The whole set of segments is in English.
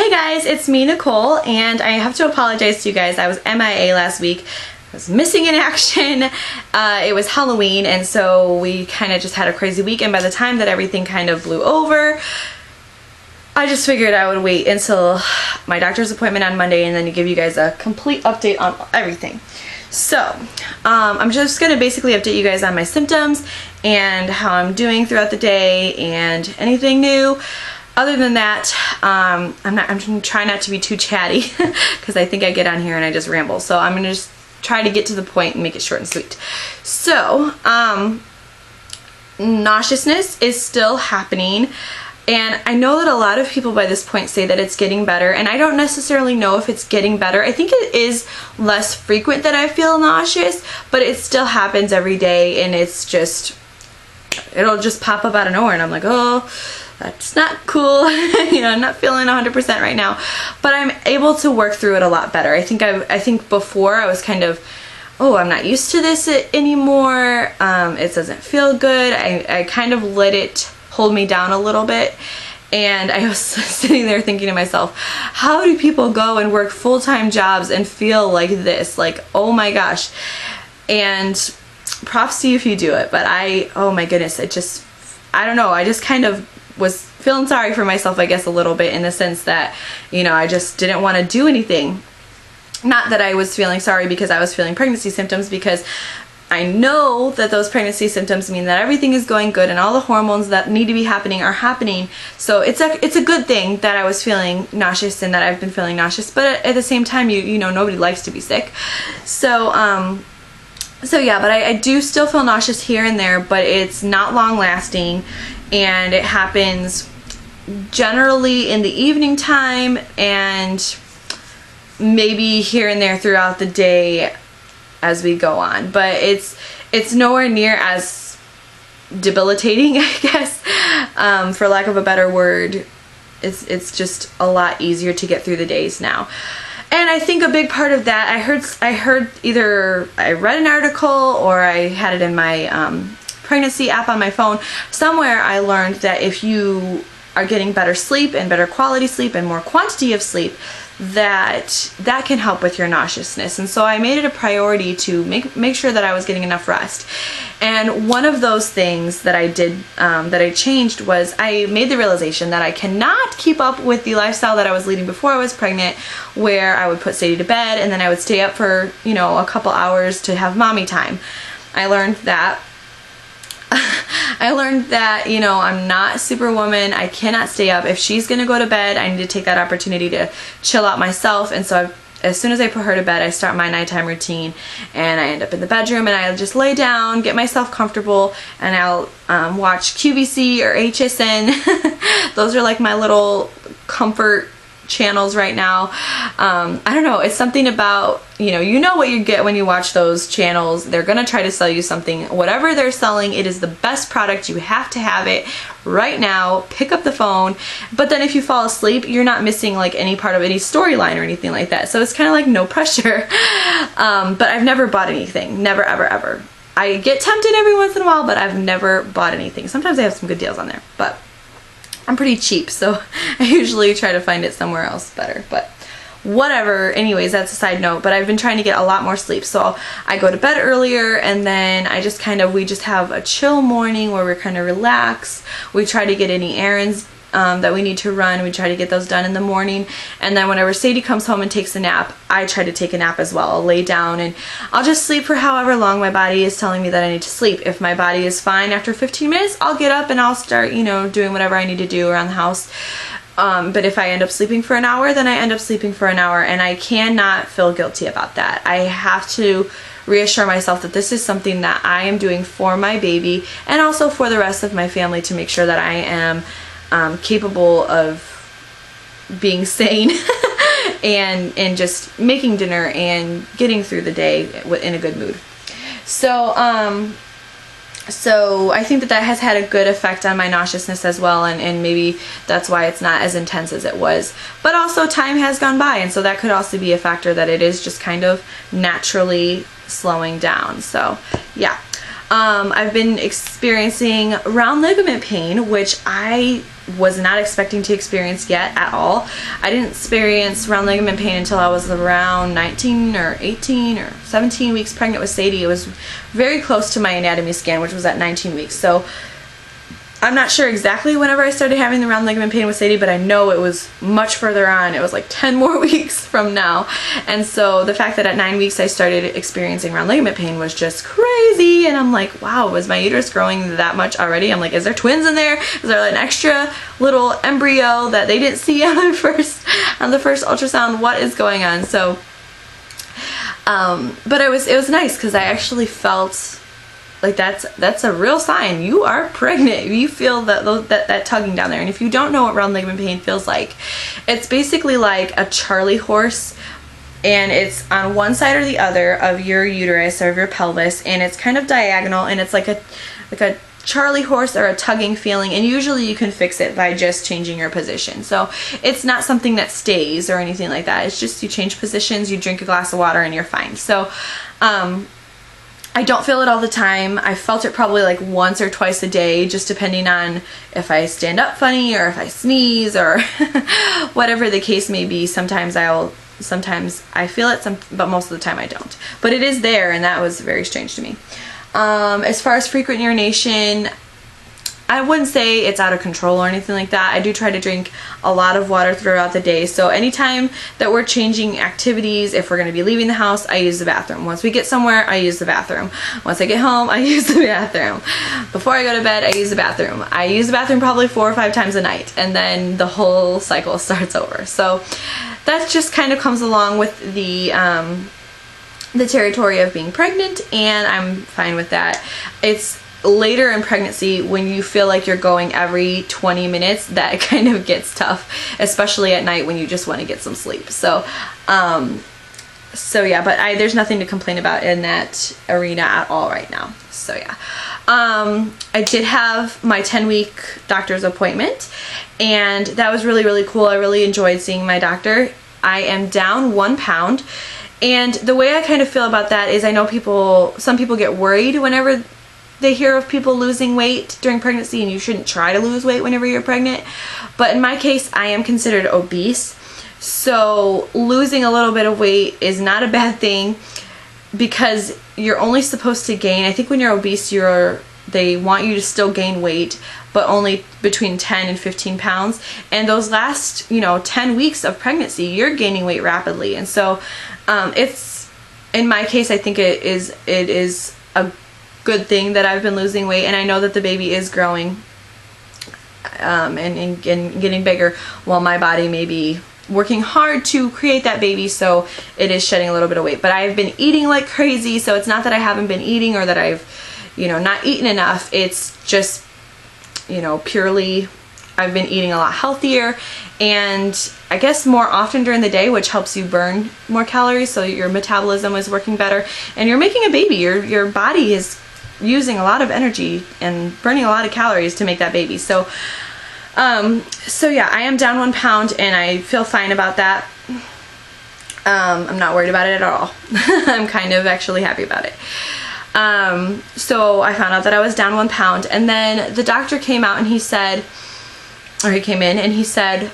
Hey guys, it's me, Nicole, and I have to apologize to you guys. I was MIA last week. I was missing in action. It was Halloween, and so we kind of just had a crazy week, and by the time that everything kind of blew over, I just figured I would wait until my doctor's appointment on Monday and then give you guys a complete update on everything. So, I'm just going to basically update you guys on my symptoms and how I'm doing throughout the day and anything new. Other than that, I'm trying not to be too chatty because I think I get on here and I just ramble. So I'm going to just try to get to the point and make it short and sweet. So, nauseousness is still happening. And I know that a lot of people by this point say that it's getting better, and I don't necessarily know if it's getting better. I think it is less frequent that I feel nauseous, but it still happens every day, and it's just, it'll just pop up out of nowhere, and I'm like, oh, that's not cool. You know, I'm not feeling 100% right now, but I'm able to work through it a lot better. I think before I was kind of, oh, I'm not used to this anymore. It doesn't feel good. I kind of let it hold me down a little bit, and I was sitting there thinking to myself, how do people go and work full-time jobs and feel like this? Like, oh my gosh. And props to you if you do it, but oh my goodness, I don't know, I just kind of was feeling sorry for myself, I guess, a little bit, in the sense that, you know, I just didn't want to do anything. Not that I was feeling sorry because I was feeling pregnancy symptoms, because I know that those pregnancy symptoms mean that everything is going good and all the hormones that need to be happening are happening. So it's a good thing that I was feeling nauseous and that I've been feeling nauseous, but at the same time, you know, nobody likes to be sick. So yeah, but I do still feel nauseous here and there, but it's not long lasting, and it happens generally in the evening time and maybe here and there throughout the day as we go on, but it's nowhere near as debilitating, I guess, for lack of a better word. It's just a lot easier to get through the days now. And I think a big part of that, I heard either I read an article or I had it in my pregnancy app on my phone. Somewhere I learned that if you are getting better sleep and better quality sleep and more quantity of sleep, that can help with your nauseousness. And so I made it a priority to make sure that I was getting enough rest. And one of those things that I did, that I changed, was I made the realization that I cannot keep up with the lifestyle that I was leading before I was pregnant, where I would put Sadie to bed and then I would stay up for, you know, a couple hours to have mommy time. I learned that you know, I'm not Superwoman. I cannot stay up. If she's gonna go to bed, I need to take that opportunity to chill out myself. And so as soon as I put her to bed, I start my nighttime routine, and I end up in the bedroom and I just lay down, get myself comfortable, and I'll watch QVC or HSN. Those are like my little comfort channels right now. I don't know, it's something about, you know what you get when you watch those channels. They're gonna try to sell you something. Whatever they're selling, it is the best product. You have to have it right now. Pick up the phone. But then if you fall asleep, you're not missing like any part of any storyline or anything like that. So it's kind of like no pressure. But I've never bought anything. Never, ever, ever. I get tempted every once in a while, but I've never bought anything. Sometimes they have some good deals on there, but I'm pretty cheap, so I usually try to find it somewhere else better, but whatever. Anyways, that's a side note, but I've been trying to get a lot more sleep. So I go to bed earlier, and then we just have a chill morning where we're kind of relaxed. We try to get any errands that we need to run. We try to get those done in the morning, and then whenever Sadie comes home and takes a nap, I try to take a nap as well. I'll lay down and I'll just sleep for however long my body is telling me that I need to sleep. If my body is fine after 15 minutes, I'll get up and I'll start, you know, doing whatever I need to do around the house. But if I end up sleeping for an hour, then I end up sleeping for an hour, and I cannot feel guilty about that. I have to reassure myself that this is something that I am doing for my baby and also for the rest of my family, to make sure that I am capable of being sane and just making dinner and getting through the day in a good mood. So I think that has had a good effect on my nauseousness as well, and maybe that's why it's not as intense as it was. But also time has gone by, and so that could also be a factor, that it is just kind of naturally slowing down. So yeah. I've been experiencing round ligament pain, which I was not expecting to experience yet at all. I didn't experience round ligament pain until I was around 19 or 18 or 17 weeks pregnant with Sadie. It was very close to my anatomy scan, which was at 19 weeks. So I'm not sure exactly whenever I started having the round ligament pain with Sadie, but I know it was much further on. It was like 10 more weeks from now. And so the fact that at 9 weeks I started experiencing round ligament pain was just crazy. And I'm like, wow, was my uterus growing that much already? I'm like, is there twins in there? Is there an extra little embryo that they didn't see on the first ultrasound? What is going on? So, but it was nice because I actually felt like that's a real sign. You are pregnant. You feel that tugging down there. And if you don't know what round ligament pain feels like, it's basically like a Charlie horse, and it's on one side or the other of your uterus or of your pelvis, and it's kind of diagonal, and it's like a Charlie horse or a tugging feeling, and usually you can fix it by just changing your position. So it's not something that stays or anything like that. It's just you change positions, you drink a glass of water, and you're fine. So I don't feel it all the time. I felt it probably like once or twice a day, just depending on if I stand up funny or if I sneeze or whatever the case may be. Sometimes I feel it, but most of the time I don't. But it is there, and that was very strange to me. As far as frequent urination, I wouldn't say it's out of control or anything like that. I do try to drink a lot of water throughout the day. So anytime that we're changing activities, if we're going to be leaving the house, I use the bathroom. Once we get somewhere, I use the bathroom. Once I get home, I use the bathroom. Before I go to bed, I use the bathroom. I use the bathroom probably 4 or 5 times a night, and then the whole cycle starts over. So that just kind of comes along with the territory of being pregnant, and I'm fine with that. It's later in pregnancy when you feel like you're going every 20 minutes that kind of gets tough, especially at night when you just want to get some sleep. So yeah, but there's nothing to complain about in that arena at all right now. So yeah, I did have my 10-week doctor's appointment, and that was really, really cool. I really enjoyed seeing my doctor. I am down 1 pound, and the way I kind of feel about that is I know some people get worried whenever they hear of people losing weight during pregnancy, and you shouldn't try to lose weight whenever you're pregnant. But in my case, I am considered obese. So losing a little bit of weight is not a bad thing, because you're only supposed to gain, I think when you're obese, they want you to still gain weight, but only between 10 and 15 pounds. And those last, 10 weeks of pregnancy, you're gaining weight rapidly. And so it's, in my case, I think it is a good thing that I've been losing weight, and I know that the baby is growing and getting bigger, while my body may be working hard to create that baby, so it is shedding a little bit of weight. But I've been eating like crazy, so it's not that I haven't been eating or that I've not eaten enough. It's just purely I've been eating a lot healthier, and I guess more often during the day, which helps you burn more calories, so your metabolism is working better, and you're making a baby. Your body is using a lot of energy and burning a lot of calories to make that baby. So yeah, I am down 1 pound, and I feel fine about that. I'm not worried about it at all. I'm kind of actually happy about it. So I found out that I was down 1 pound, and then the doctor came out and he came in and he said,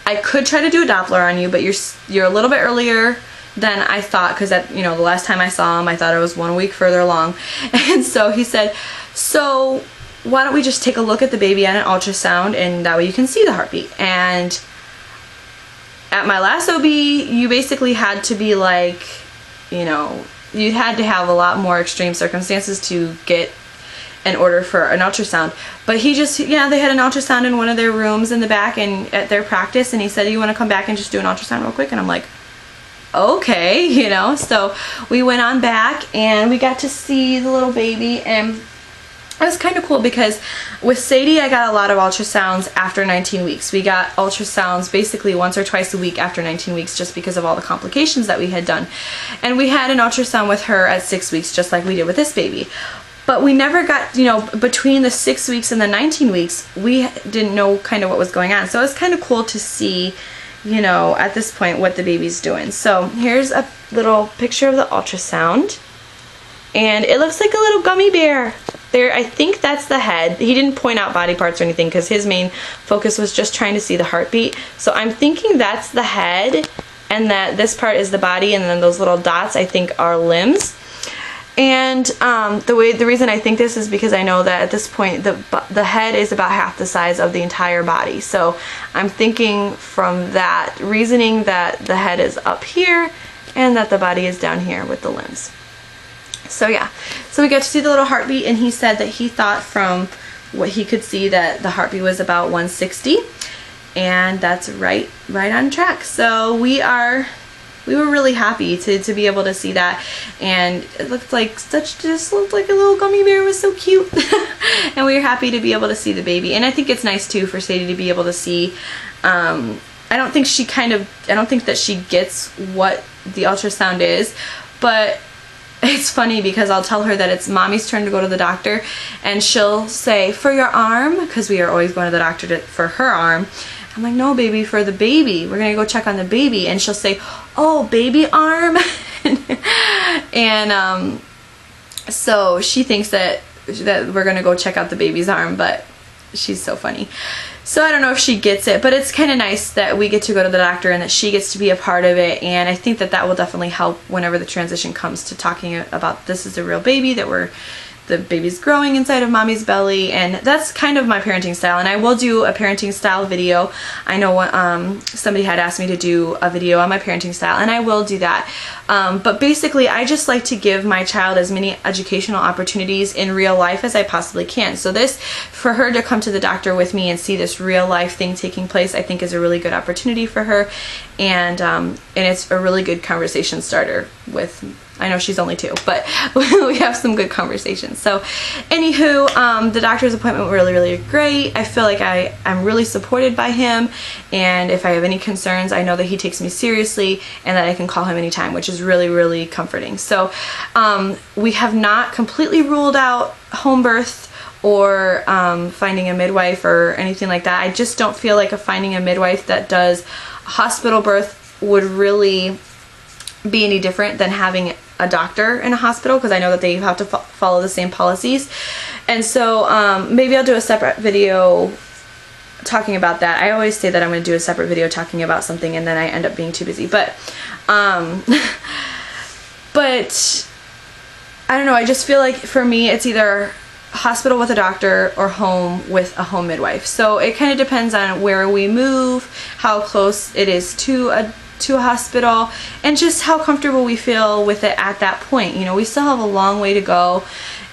I could try to do a Doppler on you, but you're a little bit earlier than I thought, because the last time I saw him, I thought it was 1 week further along. And so he said, so why don't we just take a look at the baby on an ultrasound, and that way you can see the heartbeat. And at my last OB, you basically had to be like, you had to have a lot more extreme circumstances to get an order for an ultrasound. But they had an ultrasound in one of their rooms in the back and at their practice, and he said, you want to come back and just do an ultrasound real quick? And I'm like, okay, so we went on back and we got to see the little baby, and it was kind of cool because with Sadie, I got a lot of ultrasounds after 19 weeks. We got ultrasounds basically once or twice a week after 19 weeks, just because of all the complications that we had done. And we had an ultrasound with her at 6 weeks, just like we did with this baby. But we never got, between the 6 weeks and the 19 weeks, we didn't know kind of what was going on. So it was kind of cool to see, at this point, what the baby's doing. So here's a little picture of the ultrasound. and it looks like a little gummy bear. There, I think that's the head. He didn't point out body parts or anything because his main focus was just trying to see the heartbeat. So I'm thinking that's the head, and that this part is the body, and then those little dots I think are limbs. And the reason I think this is because I know that at this point the head is about half the size of the entire body. So I'm thinking from that reasoning that the head is up here and that the body is down here with the limbs. So yeah, so we got to see the little heartbeat, and he said that he thought from what he could see that the heartbeat was about 160, and that's right on track. So we were really happy to be able to see that, and it looked like just looked like a little gummy bear. It was so cute. And we were happy to be able to see the baby. And I think it's nice too for Sadie to be able to see. I don't think that she gets what the ultrasound is, but it's funny because I'll tell her that it's mommy's turn to go to the doctor, and she'll say, for your arm, because we are always going to the doctor for her arm. I'm like, no, baby, for the baby. We're going to go check on the baby. And she'll say, oh, baby arm. And so she thinks that we're going to go check out the baby's arm, but she's so funny. So I don't know if she gets it, but it's kind of nice that we get to go to the doctor and that she gets to be a part of it. And I think that will definitely help whenever the transition comes to talking about this is a real baby, that the baby's growing inside of mommy's belly. And that's kind of my parenting style, and I will do a parenting style video. I know somebody had asked me to do a video on my parenting style, and I will do that. But basically I just like to give my child as many educational opportunities in real life as I possibly can. So for her to come to the doctor with me and see this real life thing taking place, I think is a really good opportunity for her, and it's a really good conversation starter with, I know she's only 2, but we have some good conversations. So anywho, the doctor's appointment was really great. I feel like I'm really supported by him, and if I have any concerns, I know that he takes me seriously and that I can call him anytime, which is really comforting. So we have not completely ruled out home birth or finding a midwife or anything like that. I just don't feel like finding a midwife that does hospital birth would really be any different than having a doctor in a hospital, because I know that they have to follow the same policies. And so maybe I'll do a separate video talking about that. I always say that I'm going to do a separate video talking about something, and then I end up being too busy. But but I don't know, I just feel like for me it's either hospital with a doctor or home with a home midwife. So it kind of depends on where we move, how close it is to a hospital, and just how comfortable we feel with it at that point. You know, we still have a long way to go,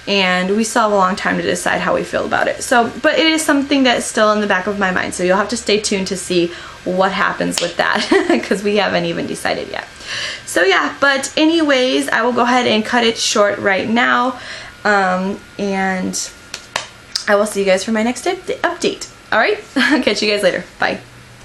and we still have a long time to decide how we feel about it. So, but it is something that's still in the back of my mind, so you'll have to stay tuned to see what happens with that, because we haven't even decided yet. So yeah, but anyways, I will go ahead and cut it short right now, and I will see you guys for my next update. Alright, I'll catch you guys later. Bye.